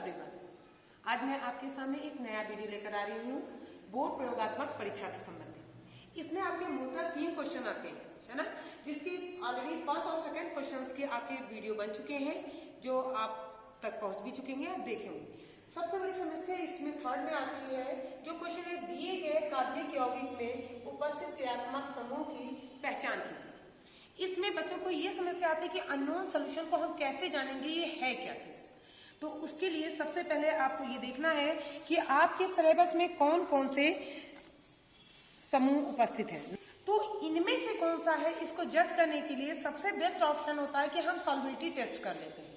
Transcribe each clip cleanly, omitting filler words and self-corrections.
Everyone, आज मैं आपके सामने एक नया वीडियो लेकर आ रही हूँ बोर्ड प्रयोगात्मक परीक्षा से संबंधित। इसमें आपके मूलतः 3 क्वेश्चन आते हैं, है ना, जिसकी ऑलरेडी फर्स्ट और सेकंड क्वेश्चंस के आपके वीडियो बन चुके हैं जो आप तक पहुंच भी चुके हैं, आप देखेंगे। सबसे बड़ी समस्या इसमें थर्ड में आती है, जो क्वेश्चन है दिए गए कार्बनिक यौगिक में उपस्थित क्रियात्मक समूह की पहचान कीजिए। इसमें बच्चों को ये समस्या आती है कि अननोन सोल्यूशन को हम कैसे जानेंगे, ये है क्या चीज। तो उसके लिए सबसे पहले आपको ये देखना है कि आपके सिलेबस में कौन कौन से समूह उपस्थित हैं। तो इनमें से कौन सा है, इसको जज करने के लिए सबसे बेस्ट ऑप्शन होता है कि हम सॉल्बिलिटी टेस्ट कर लेते हैं।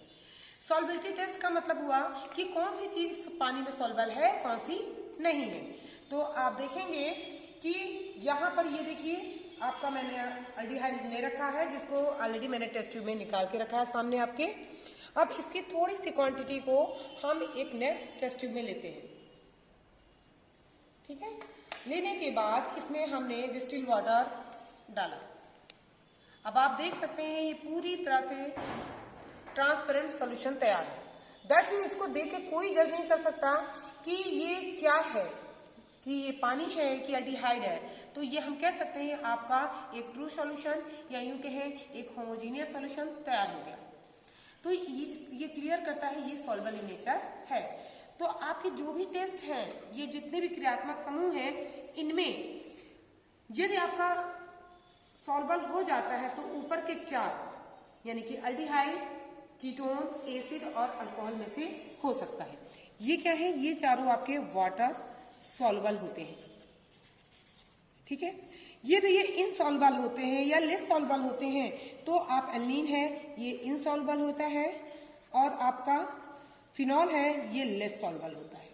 सॉल्बिलिटी टेस्ट का मतलब हुआ कि कौन सी चीज पानी में सॉल्युबल है, कौन सी नहीं है। तो आप देखेंगे कि यहाँ पर ये देखिए आपका मैंने अल्डिहाइड ले रखा है, जिसको ऑलरेडी मैंने टेस्ट ट्यूब में निकाल के रखा है सामने आपके। अब इसकी थोड़ी सी क्वांटिटी को हम एक नेक्स्ट टेस्ट ट्यूब में लेते हैं, ठीक है। लेने के बाद इसमें हमने डिस्टिल वाटर डाला। अब आप देख सकते हैं ये पूरी तरह से ट्रांसपेरेंट सॉल्यूशन तैयार है। दैट्स मीन इसको देख के कोई जज नहीं कर सकता कि ये क्या है, कि ये पानी है कि एल्डिहाइड है। तो ये हम कह सकते हैं आपका एक ट्रू सॉल्यूशन या यूं कहें एक होमोजीनियस सॉल्यूशन तैयार हो गया। तो ये क्लियर करता है ये सॉल्युबल इन नेचर है। तो आपके जो भी टेस्ट हैं, ये जितने भी क्रियात्मक समूह हैं, इनमें यदि आपका सॉल्युबल हो जाता है तो ऊपर के 4 यानी कि एल्डिहाइड, कीटोन, एसिड और अल्कोहल में से हो सकता है। ये क्या है, ये चारों आपके वाटर सॉल्युबल होते हैं, ठीक है। यदि ये इनसॉल्युबल होते हैं या लेस सॉल्युबल होते हैं तो आप एल्नीन है, ये इनसॉल्युबल होता है, और आपका फिनॉल है, ये लेस सॉल्युबल होता है।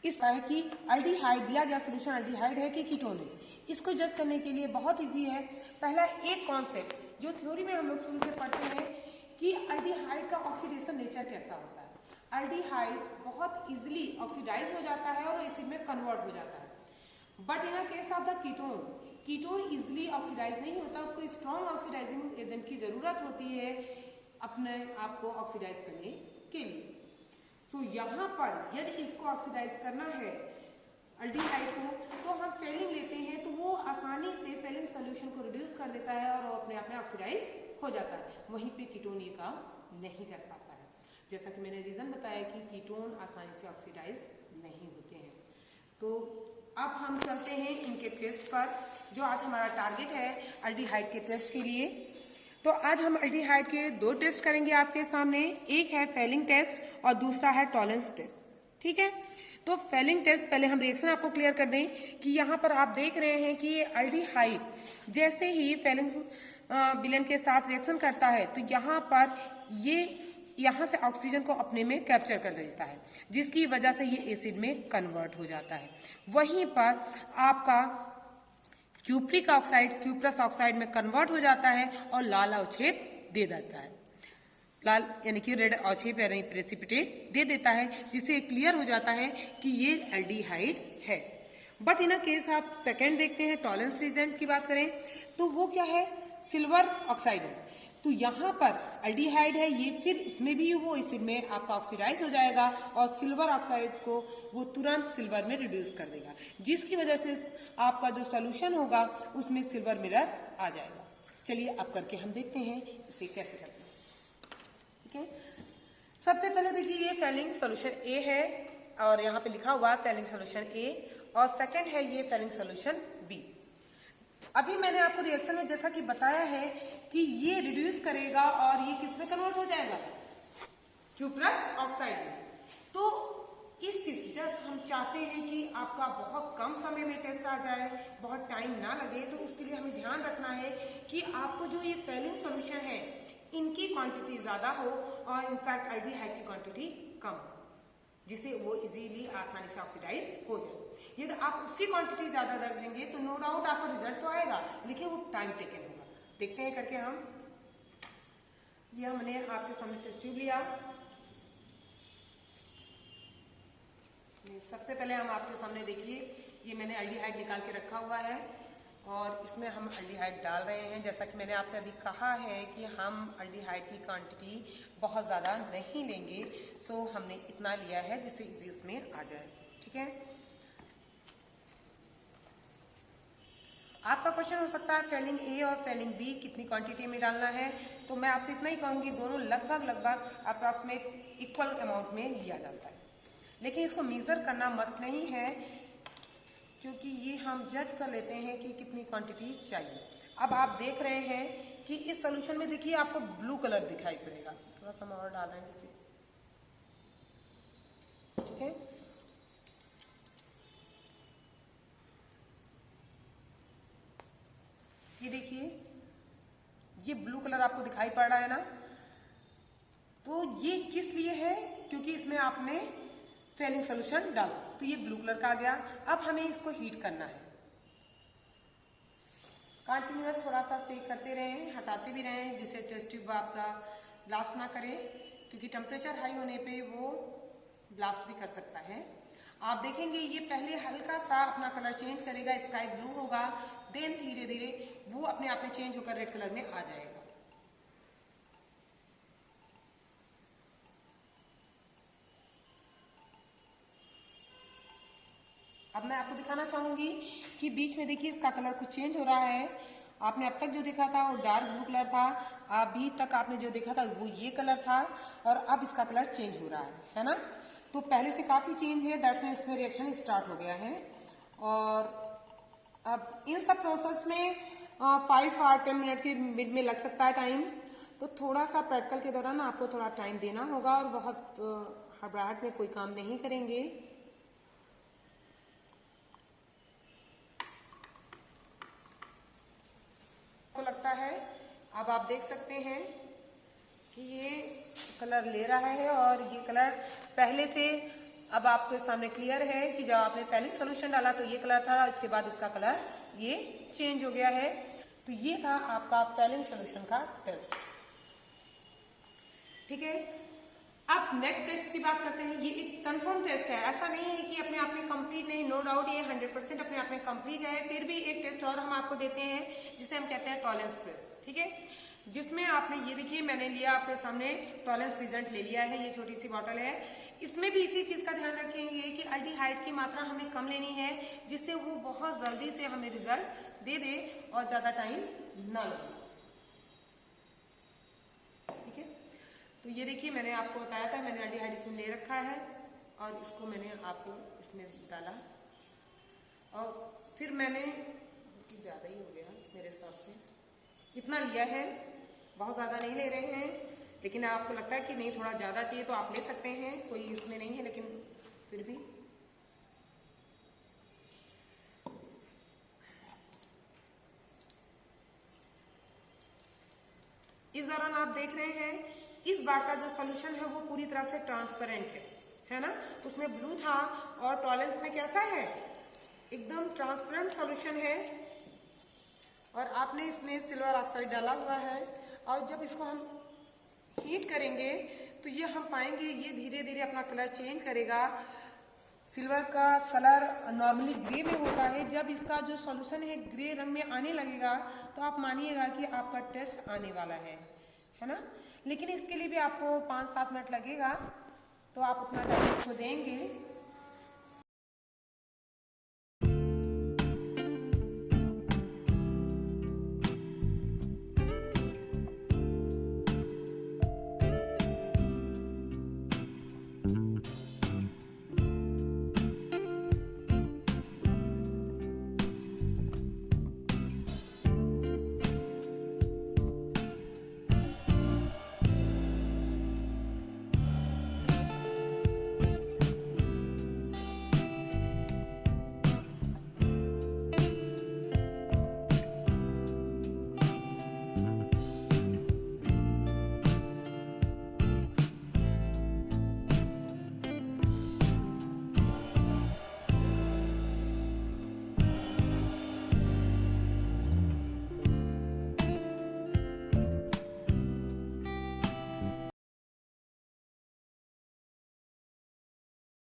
इस है कि एल्डिहाइड दिया गया सोल्यूशन एल्डिहाइड है कि कीटोन है, इसको जज करने के लिए बहुत इजी है। पहला एक कॉन्सेप्ट जो थ्योरी में हम लोग शुरू से पढ़ते हैं कि एल्डिहाइड का ऑक्सीडेशन नेचर कैसा होता है। एल्डिहाइड बहुत इजिली ऑक्सीडाइज हो जाता है और एसिड में कन्वर्ट हो जाता है। But in case of the ketone easily oxidise नहीं होता, उसको स्ट्रॉन्ग ऑक्सीडाइजिंग एजेंट की जरूरत होती है अपने आप को ऑक्सीडाइज करने के लिए। सो यहाँ पर यदि इसको ऑक्सीडाइज करना है एल्डिहाइड को, तो हम फेलिंग लेते हैं, तो वो आसानी से फेलिंग सोल्यूशन को रिड्यूस कर देता है और वो अपने आप में ऑक्सीडाइज हो जाता है। वहीं पे कीटोन ये काम नहीं कर पाता है, जैसा कि मैंने रीजन बताया कि कीटोन आसानी से ऑक्सीडाइज नहीं होते हैं। तो अब हम चलते हैं इनके टेस्ट पर, जो आज हमारा टारगेट है एल्डिहाइड के टेस्ट के लिए। तो आज हम एल्डिहाइड के 2 टेस्ट करेंगे आपके सामने, एक है फेलिंग टेस्ट और दूसरा है टॉलरेंस टेस्ट, ठीक है। तो फेलिंग टेस्ट पहले हम रिएक्शन आपको क्लियर कर दें कि यहाँ पर आप देख रहे हैं कि ये एल्डिहाइड जैसे ही फेलिंग विलेन के साथ रिएक्शन करता है तो यहाँ पर यहाँ से ऑक्सीजन को अपने में कैप्चर कर लेता है, जिसकी वजह से ये एसिड में कन्वर्ट हो जाता है। वहीं पर आपका क्यूप्रिक ऑक्साइड क्यूप्रस ऑक्साइड में कन्वर्ट हो जाता है और लाल अवक्षेप दे देता है, लाल यानी कि रेड अवक्षेप यानी प्रेसिपिटेट दे देता है, जिससे क्लियर हो जाता है कि ये एल्डिहाइड है। बट इन केस आप सेकेंड देखते हैं, टॉलरेंस रीजेंट की बात करें तो वो क्या है, सिल्वर ऑक्साइड है। तो यहाँ पर एल्डिहाइड है ये, फिर इसमें भी वो एसिड में आपका ऑक्सीडाइज हो जाएगा और सिल्वर ऑक्साइड को वो तुरंत सिल्वर में रिड्यूस कर देगा, जिसकी वजह से आपका जो सॉल्यूशन होगा उसमें सिल्वर मिरर आ जाएगा। चलिए अब करके हम देखते हैं इसे कैसे करते हैं, ठीक है। सबसे पहले देखिए ये फेलिंग सोल्यूशन ए है और यहाँ पे लिखा हुआ है फेलिंग सोल्यूशन ए, और सेकेंड है ये फेलिंग सोल्यूशन बी। अभी मैंने आपको रिएक्शन में जैसा कि बताया है कि ये रिड्यूस करेगा और ये किस में कन्वर्ट हो जाएगा, क्यूप्रस ऑक्साइड में। तो इस चीज जब हम चाहते हैं कि आपका बहुत कम समय में टेस्ट आ जाए, बहुत टाइम ना लगे, तो उसके लिए हमें ध्यान रखना है कि आपको जो ये फेलिंग सोल्यूशन है इनकी क्वांटिटी ज्यादा हो और इनफैक्ट एल्डिहाइड की क्वांटिटी कम, जिससे वो इजीली आसानी से ऑक्सीडाइज हो जाए। यदि आप उसकी क्वांटिटी ज्यादा रख देंगे तो नो डाउट आपको रिजल्ट तो आएगा, लेकिन वो टाइम टेकन होगा। देखते हैं करके हम। ये हमने आपके सामने टेस्ट ट्यूब लिया। सबसे पहले हम आपके सामने देखिए, ये मैंने एल्डिहाइड निकाल के रखा हुआ है और इसमें हम अल्डिहाइड डाल रहे हैं। जैसा कि मैंने आपसे अभी कहा है कि हम अल्डिहाइड की क्वांटिटी बहुत ज़्यादा नहीं लेंगे, सो हमने इतना लिया है जिससे इजी उसमें आ जाए। ठीक है, आपका क्वेश्चन हो सकता है फेलिंग ए और फेलिंग बी कितनी क्वांटिटी में डालना है, तो मैं आपसे इतना ही कहूंगी दोनों लगभग अप्रॉक्सीमेट इक्वल अमाउंट में लिया जाता है, लेकिन इसको मेजर करना मस्ट नहीं है क्योंकि ये हम जज कर लेते हैं कि कितनी क्वांटिटी चाहिए। अब आप देख रहे हैं कि इस सोल्यूशन में देखिए आपको ब्लू कलर दिखाई पड़ेगा, थोड़ा सा और डालना है जैसे। ठीक है, ये देखिए ये ब्लू कलर आपको दिखाई पड़ रहा है ना, तो ये किस लिए है, क्योंकि इसमें आपने फेलिंग सॉल्यूशन डाला तो ये ब्लू कलर का आ गया। अब हमें इसको हीट करना है, कंटिन्यूअस थोड़ा सा सेक करते रहें, हटाते भी रहें जिससे टेस्ट ट्यूब आपका ब्लास्ट ना करे, क्योंकि टेम्परेचर हाई होने पे वो ब्लास्ट भी कर सकता है। आप देखेंगे ये पहले हल्का सा अपना कलर चेंज करेगा, स्काई ब्लू होगा, देन धीरे धीरे वो अपने आप में चेंज होकर रेड कलर में आ जाएगा। अब मैं आपको दिखाना चाहूंगी कि बीच में देखिए इसका कलर कुछ चेंज हो रहा है। आपने अब तक जो देखा था वो डार्क ब्लू कलर था, अभी तक आपने जो देखा था वो ये कलर था, और अब इसका कलर चेंज हो रहा है ना। तो पहले से काफी चेंज है, दैट्स मीन इसमें रिएक्शन स्टार्ट हो गया है। और अब इन सब प्रोसेस में 5 और 10 मिनट के मिड में लग सकता है टाइम, तो थोड़ा सा प्रैक्टिकल के दौरान आपको थोड़ा टाइम देना होगा और बहुत हड़बड़ाहट में कोई काम नहीं करेंगे। को लगता है अब आप देख सकते हैं कि ये कलर ले रहा है, और ये कलर पहले से अब आपके सामने क्लियर है कि जब आपने फेलिंग सॉल्यूशन डाला तो ये कलर था, इसके बाद इसका कलर ये चेंज हो गया है। तो ये था आपका फेलिंग सॉल्यूशन का टेस्ट। ठीक है, अब नेक्स्ट टेस्ट की बात करते हैं। ये एक कंफर्म टेस्ट है, ऐसा नहीं है कि अपने आप में कंप्लीट नहीं, नो डाउट ये 100% अपने आप में कंप्लीट है। फिर भी एक टेस्ट और हम आपको देते हैं जिसे हम कहते हैं टॉलरेंस टेस्ट। ठीक है, जिसमें आपने ये देखिए मैंने लिया आपके सामने टॉलरेंस रिजल्ट ले लिया है, ये छोटी सी बॉटल है। इसमें भी इसी चीज का ध्यान रखेंगे कि अल्डिहाइड की मात्रा हमें कम लेनी है, जिससे वो बहुत जल्दी से हमें रिजल्ट दे दे और ज्यादा टाइम ना लगे। ठीक है, तो ये देखिए मैंने आपको बताया था, मैंने अल्डिहाइड इसमें ले रखा है और इसको मैंने आपको इसमें डाला, और फिर मैंने ज्यादा ही हो गया मेरे हिसाब से, इतना लिया है, बहुत ज्यादा नहीं ले रहे हैं, लेकिन आपको लगता है कि नहीं थोड़ा ज्यादा चाहिए तो आप ले सकते हैं, कोई इसमें नहीं है, लेकिन फिर भी इस दौरान आप देख रहे हैं इस बार का जो सोल्यूशन है वो पूरी तरह से ट्रांसपेरेंट है ना। उसमें ब्लू था और टॉलरेंस में कैसा है, एकदम ट्रांसपेरेंट सोल्यूशन है, और आपने इसमें सिल्वर ऑक्साइड डाला हुआ है, और जब इसको हम हीट करेंगे तो ये हम पाएंगे ये धीरे धीरे अपना कलर चेंज करेगा। सिल्वर का कलर नॉर्मली ग्रे में होता है, जब इसका जो सॉल्यूशन है ग्रे रंग में आने लगेगा तो आप मानिएगा कि आपका टेस्ट आने वाला है ना। लेकिन इसके लिए भी आपको 5-7 मिनट लगेगा, तो आप उतना टाइम इसको देंगे